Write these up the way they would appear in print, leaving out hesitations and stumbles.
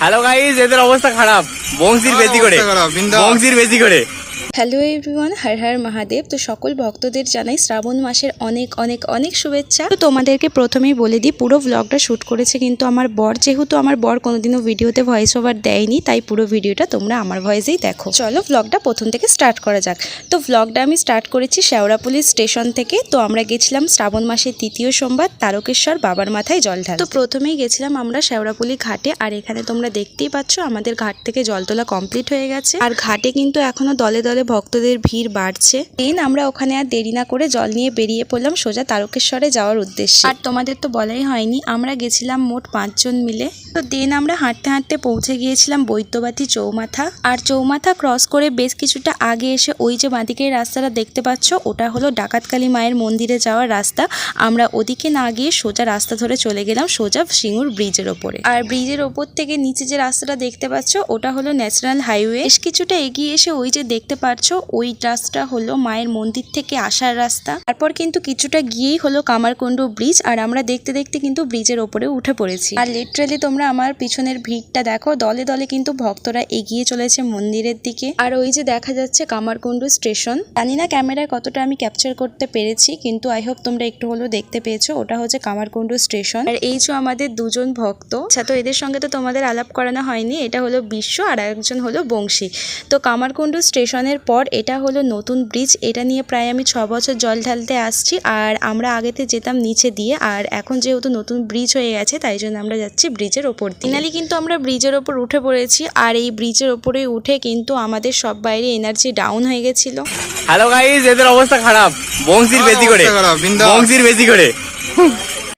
Hello guys, এদের অবস্থা খারাপ। বংশীর বেশি করে হ্যালো এভরিওয়ান, হর হর মহাদেব। তো সকল ভক্তদের জানাই শ্রাবণ মাসের অনেক অনেক অনেক শুভেচ্ছা। তো তোমাদেরকে প্রথমেই বলে দিই, পুরো ভ্লগটা শ্যুট করেছে কিন্তু আমার বর। যেহেতু আমার বর কোনোদিনও ভিডিওতে ভয়েস ওভার দেয়নি, তাই পুরো ভিডিওটা তোমরা আমার ভয়েসেই দেখো। চলো ভ্লগটা প্রথম থেকে স্টার্ট করা যাক। তো ভ্লগটা আমি স্টার্ট করেছি শেওড়াফুলি স্টেশন থেকে। তো আমরা গেছিলাম শ্রাবণ মাসের তৃতীয় সোমবার তারকেশ্বর বাবার মাথায় জল ঢালতে। তো প্রথমেই গেছিলাম আমরা শেওড়াফুলি ঘাটে, আর এখানে তোমরা দেখতেই পাচ্ছ আমাদের ঘাট থেকে জল তোলা কমপ্লিট হয়ে গেছে। আর ঘাটে কিন্তু এখনো দলে দলে ভক্তদের ভিড় বাড়ছে। দেন আমরা ওখানে আর দেরি না করে জল নিয়ে বেরিয়ে পড়লাম সোজা তারকেশ্বরে যাওয়ার উদ্দেশ্যে। আর তোমাদের তো বলাই হয়নি, আমরা গেছিলাম মোট 5 জন মিলে। তো দেন আমরা হাঁটতে হাঁটতে পৌঁছে গিয়েছিলাম বৈদ্যবাটি চৌমাথা। আর চৌমাথা ক্রস করে বেশ কিছুটা আগে এসে ওই যে বাঁদিকের রাস্তাটা দেখতে পাচ্ছ, ওটা হলো ডাকাতকালী মায়ের মন্দিরে যাওয়ার রাস্তা। আমরা ওদিকে না গিয়ে সোজা রাস্তা ধরে চলে গেলাম সোজা সিঙ্গুর ব্রিজের ওপরে। আর ব্রিজের ওপর থেকে নিচে যে রাস্তাটা দেখতে পাচ্ছ, ওটা হলো ন্যাশনাল হাইওয়ে। বেশ কিছুটা এগিয়ে এসে ওই যে দেখতে পাচ্ছ, ওই রাস্তা হলো মায়ের মন্দির থেকে আসার রাস্তা। তারপর কিন্তু কিছুটা গিয়েই হলো কামারকুণ্ডু ব্রিজ। আর আমরা দেখতে দেখতে কিন্তু ব্রিজের ওপরে উঠে পড়েছি। আর লিটারালি তোমরা আমার পিছনের ভিড়টা দেখো, দলে দলে কিন্তু ভক্তরা এগিয়ে চলেছে মন্দিরের দিকে। আর ওই যে দেখা যাচ্ছে কামারকুণ্ডু স্টেশন। জানি না ক্যামেরায় কতটা আমি ক্যাপচার করতে পেরেছি, কিন্তু আই হোপ তোমরা একটু হলেও দেখতে পেয়েছো। ওটা হচ্ছে কামারকুণ্ডু স্টেশন। আর এই যে আমাদের দুজন ভক্ত, আচ্ছা তো এদের সঙ্গে তো তোমাদের আলাপ করানো হয়নি। এটা হলো বিশ্ব আর একজন হলো বংশী। তো কামারকুণ্ডু স্টেশনের পর এটা হলো নতুন ব্রিজ। এটা নিয়ে প্রায় আমি 6 বছর জল ঢালতে আসছি। আর আমরা আগেতে যেতাম নিচে দিয়ে, আর এখন যেহেতু নতুন ব্রিজ হয়ে গেছে তাই জন্য আমরা যাচ্ছি ব্রিজের ওপর দিয়ে। ফাইনালি কিন্তু আমরা ব্রিজের ওপর উঠে পড়েছি। আর এই ব্রিজের ওপরে উঠে কিন্তু আমাদের সব বাইরে এনার্জি ডাউন হয়ে গেছিল। হ্যালো গাইস, এদের অবস্থা খারাপ। বংশীর বেশি করে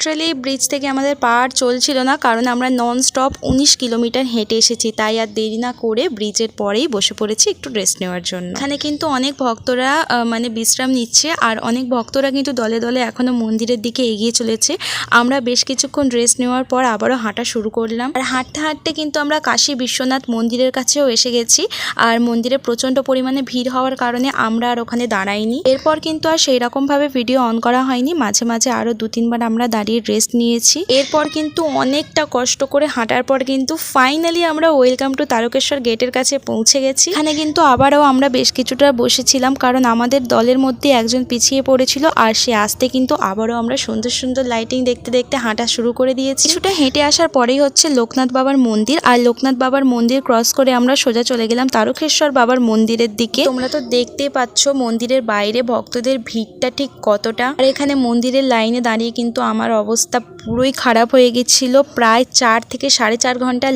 অ্যাকচুয়ালি এই ব্রিজ থেকে আমাদের পার চলছিল না, কারণ আমরা নন স্টপ 19 কিলোমিটার হেঁটে এসেছি। তাই আর দেরি না করে ব্রিজের পরেই বসে পড়েছি একটু রেস্ট নেওয়ার জন্য। এখানে কিন্তু অনেক ভক্তরা মানে বিশ্রাম নিচ্ছে, আর অনেক ভক্তরা কিন্তু দলে দলে এখনো মন্দিরের দিকে এগিয়ে চলেছে। আমরা বেশ কিছুক্ষণ রেস্ট নেওয়ার পর আবারও হাঁটা শুরু করলাম। আর হাঁটতে হাঁটতে কিন্তু আমরা কাশী বিশ্বনাথ মন্দিরের কাছেও এসে গেছি। আর মন্দিরে প্রচণ্ড পরিমাণে ভিড় হওয়ার কারণে আমরা আর ওখানে দাঁড়াইনি। এরপর কিন্তু আর সেই রকমভাবে ভিডিও অন করা হয়নি। মাঝে মাঝে আরও 2-3 বার আমরা দাঁড়িয়ে রেস্ট নিয়েছি। এরপর কিন্তু অনেকটা কষ্ট করে হাঁটার পর কিন্তু ফাইনালি আমরা ওয়েলকাম টু তারকেশ্বর গেটের কাছে পৌঁছে গেছি। এখানে কিন্তু আবারও আমরা বেশ কিছুটা বসেছিলাম, কারণ আমাদের দলের মধ্যে একজন পিছিয়ে পড়েছিল। আর সে আসতে কিন্তু আবারও আমরা সুন্দর সুন্দর লাইটিং দেখতে দেখতে হাঁটা শুরু করে দিয়েছি। কিছুটা হেঁটে আসার পরেই হচ্ছে লোকনাথ বাবার মন্দির। আর লোকনাথ বাবার মন্দির ক্রস করে আমরা সোজা চলে গেলাম তারকেশ্বর বাবার মন্দিরের দিকে। তোমরা তো দেখতেই পাচ্ছ মন্দিরের বাইরে ভক্তদের ভিড়টা ঠিক কতটা। আর এখানে মন্দিরের লাইনে দাঁড়িয়ে কিন্তু আমার অবস্থা পুরোই খারাপ হয়ে গেছিল। প্রায় 4 থেকে 4.5 ঘন্টা